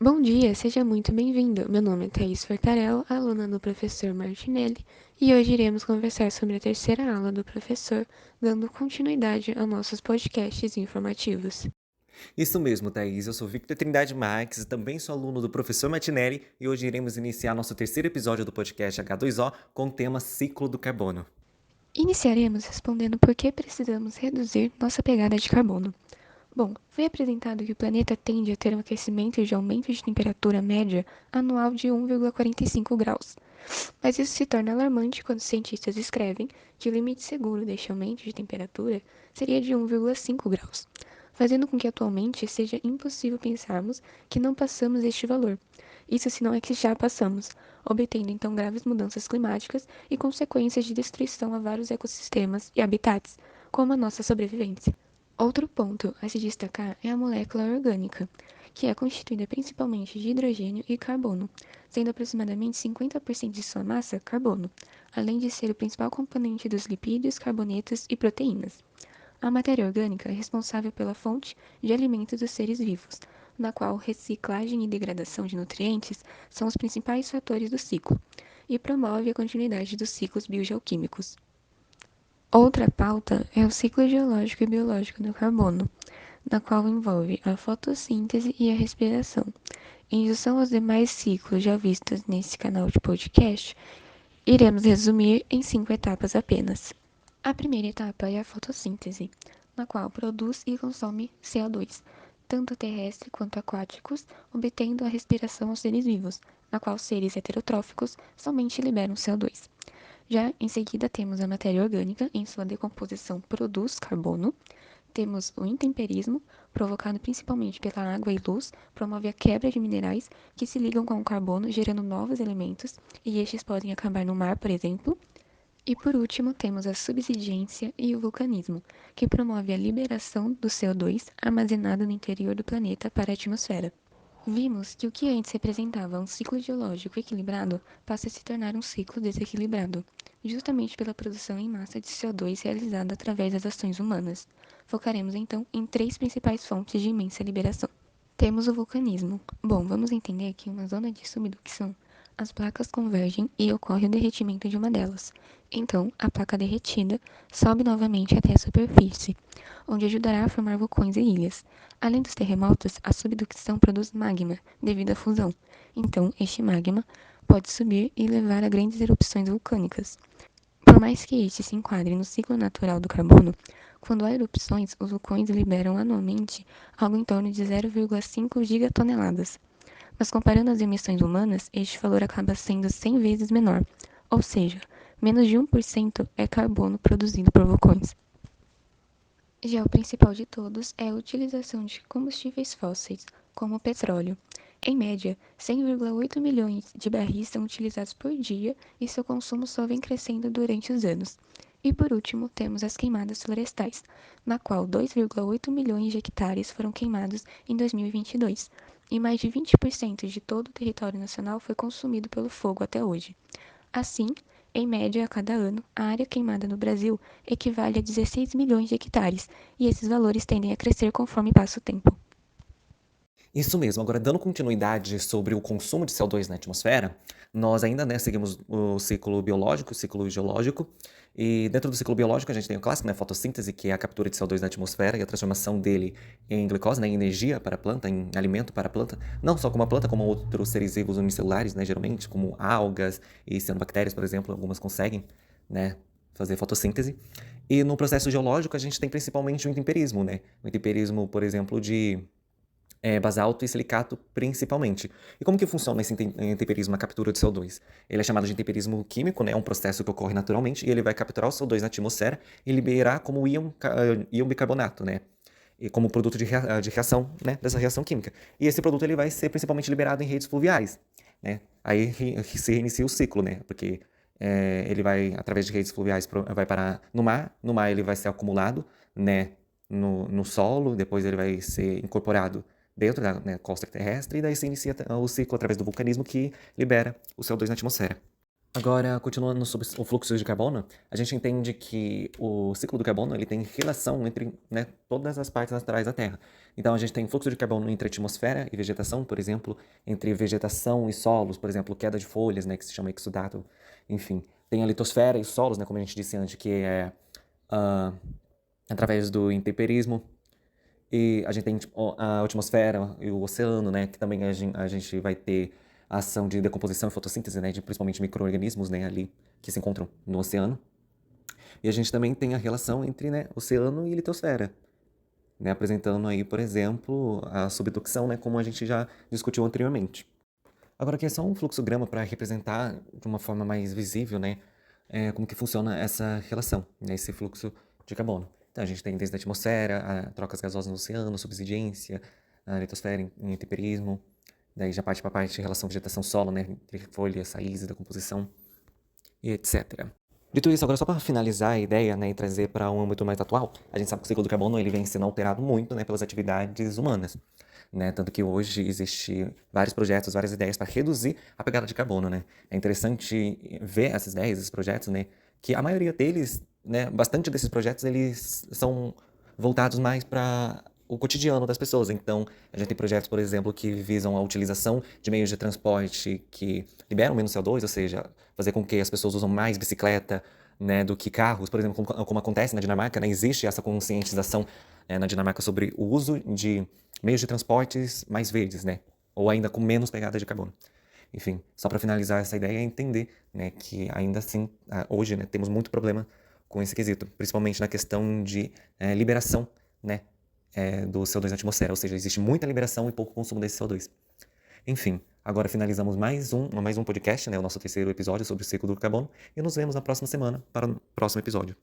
Bom dia, seja muito bem-vindo. Meu nome é Thaís Fertarello, aluna do professor Martinelli, e hoje iremos conversar sobre a terceira aula do professor, dando continuidade aos nossos podcasts informativos. Isso mesmo, Thaís. Eu sou Victor Trindade Marques, também sou aluno do professor Martinelli e hoje iremos iniciar nosso terceiro episódio do podcast H2O com o tema Ciclo do Carbono. Iniciaremos respondendo por que precisamos reduzir nossa pegada de carbono. Bom, foi apresentado que o planeta tende a ter um aquecimento de aumento de temperatura média anual de 1,45 graus. Mas isso se torna alarmante quando cientistas escrevem que o limite seguro deste aumento de temperatura seria de 1,5 graus, fazendo com que atualmente seja impossível pensarmos que não passamos este valor. Isso se não é que já passamos, obtendo então graves mudanças climáticas e consequências de destruição a vários ecossistemas e habitats, como a nossa sobrevivência. Outro ponto a se destacar é a molécula orgânica, que é constituída principalmente de hidrogênio e carbono, sendo aproximadamente 50% de sua massa carbono, além de ser o principal componente dos lipídios, carbonetos e proteínas. A matéria orgânica é responsável pela fonte de alimentos dos seres vivos, na qual reciclagem e degradação de nutrientes são os principais fatores do ciclo, e promove a continuidade dos ciclos biogeoquímicos. Outra pauta é o ciclo geológico e biológico do carbono, na qual envolve a fotossíntese e a respiração. Em relação aos demais ciclos já vistos nesse canal de podcast, iremos resumir em 5 etapas apenas. A primeira etapa é a fotossíntese, na qual produz e consome CO2, tanto terrestres quanto aquáticos, obtendo a respiração aos seres vivos, na qual seres heterotróficos somente liberam CO2. Já em seguida temos a matéria orgânica, em sua decomposição produz carbono. Temos o intemperismo, provocado principalmente pela água e luz, promove a quebra de minerais que se ligam com o carbono, gerando novos elementos, e estes podem acabar no mar, por exemplo. E por último, temos a subsidência e o vulcanismo, que promove a liberação do CO2 armazenado no interior do planeta para a atmosfera. Vimos que o que antes representava um ciclo geológico equilibrado passa a se tornar um ciclo desequilibrado, justamente pela produção em massa de CO2 realizada através das ações humanas. Focaremos então em 3 principais fontes de imensa liberação. Temos o vulcanismo. Bom, vamos entender que em uma zona de subducção, as placas convergem e ocorre o derretimento de uma delas. Então, a placa derretida sobe novamente até a superfície, onde ajudará a formar vulcões e ilhas. Além dos terremotos, a subducção produz magma, devido à fusão. Então, este magma pode subir e levar a grandes erupções vulcânicas. Por mais que este se enquadre no ciclo natural do carbono, quando há erupções, os vulcões liberam anualmente algo em torno de 0,5 gigatoneladas. Mas comparando as emissões humanas, este valor acaba sendo 100 vezes menor, ou seja, menos de 1% é carbono produzido por vulcões. Já o principal de todos é a utilização de combustíveis fósseis, como o petróleo. Em média, 100,8 milhões de barris são utilizados por dia e seu consumo só vem crescendo durante os anos. E por último, temos as queimadas florestais, na qual 2,8 milhões de hectares foram queimados em 2022, e mais de 20% de todo o território nacional foi consumido pelo fogo até hoje. Assim, em média, a cada ano, a área queimada no Brasil equivale a 16 milhões de hectares, e esses valores tendem a crescer conforme passa o tempo. Isso mesmo. Agora, dando continuidade sobre o consumo de CO2 na atmosfera, nós ainda, seguimos o ciclo biológico, o ciclo geológico, e dentro do ciclo biológico a gente tem o clássico, fotossíntese, que é a captura de CO2 na atmosfera e a transformação dele em glicose, em energia para a planta, em alimento para a planta, não só como a planta, como outros seres vivos unicelulares, geralmente, como algas e cianobactérias, por exemplo, algumas conseguem, fazer fotossíntese. E no processo geológico a gente tem principalmente o intemperismo, o intemperismo, por exemplo, de basalto e silicato principalmente. E como que funciona esse intemperismo na captura de CO2? Ele é chamado de intemperismo químico, é um processo que ocorre naturalmente e ele vai capturar o CO2 na atmosfera e liberar como íon bicarbonato, e como produto de reação, dessa reação química. E esse produto ele vai ser principalmente liberado em redes fluviais, Aí se reinicia o ciclo, porque ele vai, através de redes fluviais, vai parar no mar ele vai ser acumulado, no solo, depois ele vai ser incorporado dentro da costa terrestre, e daí se inicia o ciclo através do vulcanismo que libera o CO2 na atmosfera. Agora, continuando sobre o fluxo de carbono, a gente entende que o ciclo do carbono ele tem relação entre, né, todas as partes naturais da Terra. Então, a gente tem fluxo de carbono entre atmosfera e vegetação, por exemplo, entre vegetação e solos, por exemplo, queda de folhas, né, que se chama exudato, enfim. Tem a litosfera e os solos, né, como a gente disse antes, que é ah, através do intemperismo. E a gente tem tipo, a atmosfera e o oceano, né? Que também a gente vai ter a ação de decomposição e fotossíntese, né? De principalmente micro-organismos, né? Ali que se encontram no oceano. E a gente também tem a relação entre, né, oceano e litosfera, né? Apresentando aí, por exemplo, a subducção, né? Como a gente já discutiu anteriormente. Agora aqui é só um fluxograma para representar de uma forma mais visível, né, como que funciona essa relação, né, esse fluxo de carbono. Então a gente tem desde a atmosfera, a trocas gasosas no oceano, subsidência, a litosfera em intemperismo, daí já parte para a parte de relação vegetação-solo, né, entre folhas, raízes, decomposição e etc. Dito isso, agora só para finalizar a ideia, né, e trazer para um âmbito mais atual, a gente sabe que o ciclo do carbono ele vem sendo alterado muito, né, pelas atividades humanas, né, tanto que hoje existe vários projetos, várias ideias para reduzir a pegada de carbono, né. É interessante ver essas ideias, esses projetos, né, que a maioria deles, né, bastante desses projetos eles são voltados mais para o cotidiano das pessoas. Então, a gente tem projetos, por exemplo, que visam a utilização de meios de transporte que liberam menos CO2, ou seja, fazer com que as pessoas usam mais bicicleta, né, do que carros, por exemplo, como acontece na Dinamarca, né, existe essa conscientização, na Dinamarca sobre o uso de meios de transportes mais verdes, né, ou ainda com menos pegada de carbono. Enfim, só para finalizar essa ideia é entender, né, que ainda assim, hoje, né, temos muito problema com esse quesito, principalmente na questão de liberação, né, do CO2 na atmosfera, ou seja, existe muita liberação e pouco consumo desse CO2. Enfim, agora finalizamos mais um podcast, né, o nosso terceiro episódio sobre o ciclo do carbono, e nos vemos na próxima semana para o próximo episódio.